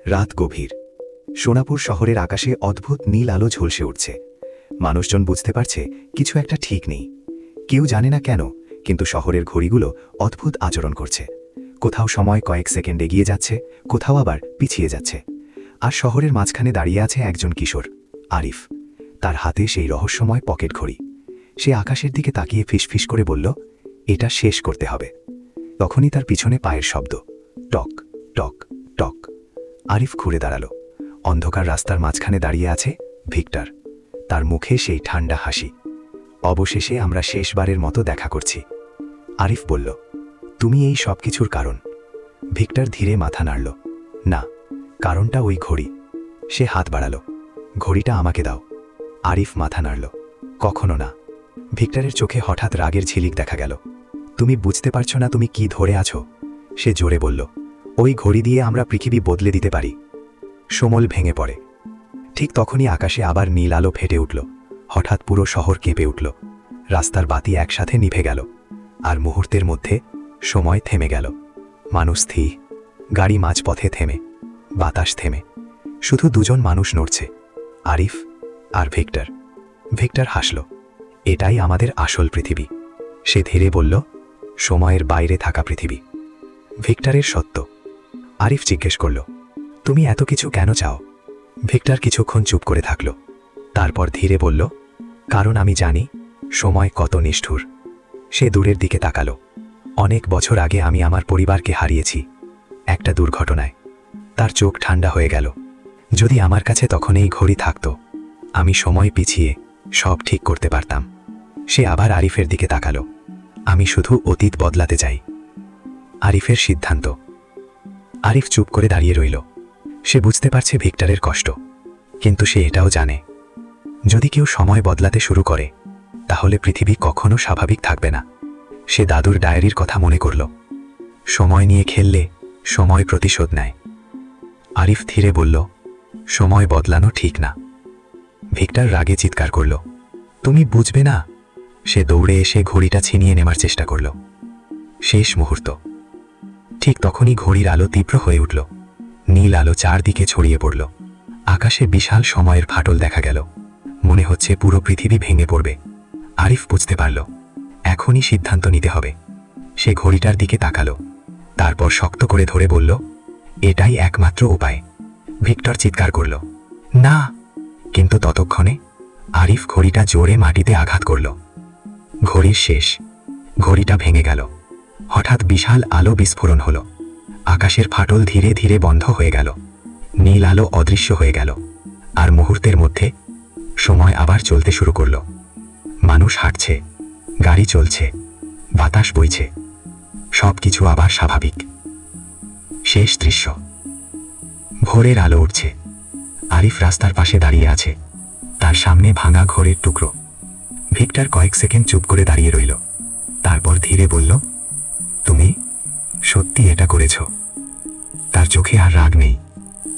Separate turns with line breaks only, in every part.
রাত গভীর। সোনাপুর শহরের আকাশে অদ্ভুত নীল আলো ঝলসে উঠছে। মানুষজন বুঝতে পারছে কিছু একটা ঠিক নেই। কেউ জানে না কেন, কিন্তু শহরের ঘড়িগুলো অদ্ভুত আচরণ করছে। কোথাও সময় কয়েক সেকেন্ড এগিয়ে যাচ্ছে, কোথাও আবার পিছিয়ে যাচ্ছে। আর শহরের মাঝখানে দাঁড়িয়ে আছে একজন কিশোর, আরিফ। তার হাতে সেই রহস্যময় পকেট ঘড়ি। সে আকাশের দিকে তাকিয়ে ফিসফিস করে বলল, এটা শেষ করতে হবে। তখনই তার পিছনে পায়ের শব্দ, টক টক টক। আরিফ ঘুরে দাঁড়ালো। অন্ধকার রাস্তার মাঝখানে দাঁড়িয়ে আছে ভিক্টর। তার মুখে সেই ঠান্ডা হাসি। অবশেষে আমরা শেষবারের মতো দেখা করছি। আরিফ বলল, তুমি এই সব কিছুর কারণ। ভিক্টর ধীরে মাথা নাড়ল। না, কারণটা ওই ঘড়ি। সে হাত বাড়ালো, ঘড়িটা আমাকে দাও। আরিফ মাথা নাড়ল, কখনো না। ভিক্টরের চোখে হঠাৎ রাগের ঝিলিক দেখা গেল। তুমি বুঝতে পারছো না তুমি কি ধরে আছো? সে জোরে বলল, ওই ঘড়ি দিয়ে আমরা পৃথিবী বদলে দিতে পারি। সমল ভেঙে পড়ে। ঠিক তখনই আকাশে আবার নীল আলো ফেটে উঠল। হঠাৎ পুরো শহর কেঁপে উঠল। রাস্তার বাতি একসাথে নিভে গেল। আর মুহূর্তের মধ্যে সময় থেমে গেল। মানুষ স্থির, গাড়ি মাঝপথে থেমে, বাতাস থেমে। শুধু দুজন মানুষ নড়ছে, আরিফ আর ভিক্টর। ভিক্টর হাসল, এটাই আমাদের আসল পৃথিবী। সে ধীরে বলল, সময়ের বাইরে থাকা পৃথিবী। ভিক্টরের সত্য। আরিফ জিজ্ঞেস করল, তুমি এত কিছু কেন চাও? ভিক্টর কিছুক্ষণ চুপ করে থাকল। তারপর ধীরে বলল, কারণ আমি জানি সময় কত নিষ্ঠুর। সে দূরের দিকে তাকালো। অনেক বছর আগে আমি আমার পরিবারকে হারিয়েছি, একটা দুর্ঘটনায়। তার চোখ ঠান্ডা হয়ে গেল। যদি আমার কাছে তখন এই ঘড়ি থাকত, আমি সময় পিছিয়ে সব ঠিক করতে পারতাম। সে আবার আরিফের দিকে তাকালো। আমি শুধু অতীত বদলাতে চাই। আরিফের সিদ্ধান্ত। আরিফ চুপ করে দাঁড়িয়ে রইল। সে বুঝতে পারছে ভিক্টরের কষ্ট, কিন্তু সে এটাও জানে, যদি কেউ সময় বদলাতে শুরু করে, তাহলে পৃথিবী কখনো স্বাভাবিক থাকবে না। সে দাদুর ডায়েরির কথা মনে করল। সময় নিয়ে খেললে সময় প্রতিশোধ নেয়। আরিফ ধীরে বলল, সময় বদলানো ঠিক না। ভিক্টর রাগে চিৎকার করল, তুমি বুঝবে না। সে দৌড়ে এসে ঘড়িটা ছিনিয়ে নেবার চেষ্টা করল। শেষ মুহূর্ত। ঠিক তখনই ঘড়ির আলো তীব্র হয়ে উঠল। নীল আলো চারদিকে ছড়িয়ে পড়ল। আকাশে বিশাল সময়ের ফাটল দেখা গেল। মনে হচ্ছে পুরো পৃথিবী ভেঙে পড়বে। আরিফ বুঝতে পারল, এখনই সিদ্ধান্ত নিতে হবে। সে ঘড়িটার দিকে তাকালো, তারপর শক্ত করে ধরে বলল, এটাই একমাত্র উপায়। ভিক্টর চিৎকার করল, না। কিন্তু ততক্ষণে আরিফ ঘড়িটা জোরে মাটিতে আঘাত করল। ঘড়ির শেষ। ঘড়িটা ভেঙে গেল। হঠাৎ বিশাল আলো বিস্ফোরণ হলো। আকাশের ফাটল ধীরে ধীরে বন্ধ হয়ে গেল। নীল আলো অদৃশ্য হয়ে গেল। আর মুহূর্তের মধ্যে সময় আবার চলতে শুরু করল। মানুষ হাঁটছে, গাড়ি চলছে, বাতাস বইছে, সবকিছু আবার স্বাভাবিক। শেষ দৃশ্য। ভোরের আলো উঠছে। আরিফ রাস্তার পাশে দাঁড়িয়ে আছে। তার সামনে ভাঙা ঘড়ির টুকরো। ভিক্টর কয়েক সেকেন্ড চুপ করে দাঁড়িয়ে রইল। তারপর ধীরে বলল, তুমি সত্যি এটা করেছ? তার চোখে আর রাগ নেই,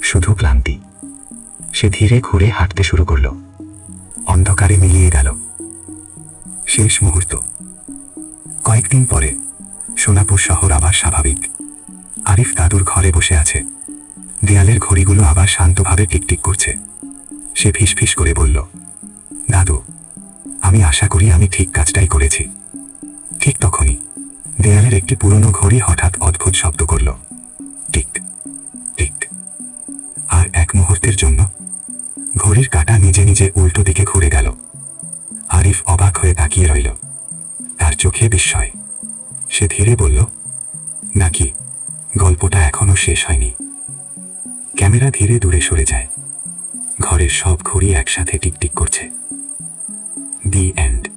শুধু ক্লান্তি। সে ধীরে ঘুরে হাঁটতে শুরু করল। অন্ধকারে মিলিয়ে গেল। শেষ মুহূর্ত। কয়েকদিন পরে সোনাপুর শহর আবার স্বাভাবিক। আরিফ দাদুর ঘরে বসে আছে। দেয়ালের ঘড়িগুলো আবার শান্তভাবে টিকটিক করছে। সে ফিসফিস করে বলল, দাদু, আমি আশা করি আমি ঠিক কাজটাই করেছি। ঠিক তখনই দেয়ালের একটি পুরনো ঘড়ি হঠাৎ অদ্ভুত শব্দ করল, টিক টিক। আর এক মুহূর্তের জন্য ঘড়ির কাঁটা নিজে নিজে উল্টো দিকে ঘুরে গেল। আরিফ অবাক হয়ে তাকিয়ে রইল। তার চোখে বিস্ময়। সে ধীরে বলল, নাকি গল্পটা এখনো শেষ হয়নি? ক্যামেরা ধীরে দূরে সরে যায়। ঘরের সব ঘড়ি একসাথে টিকটিক করছে। The end.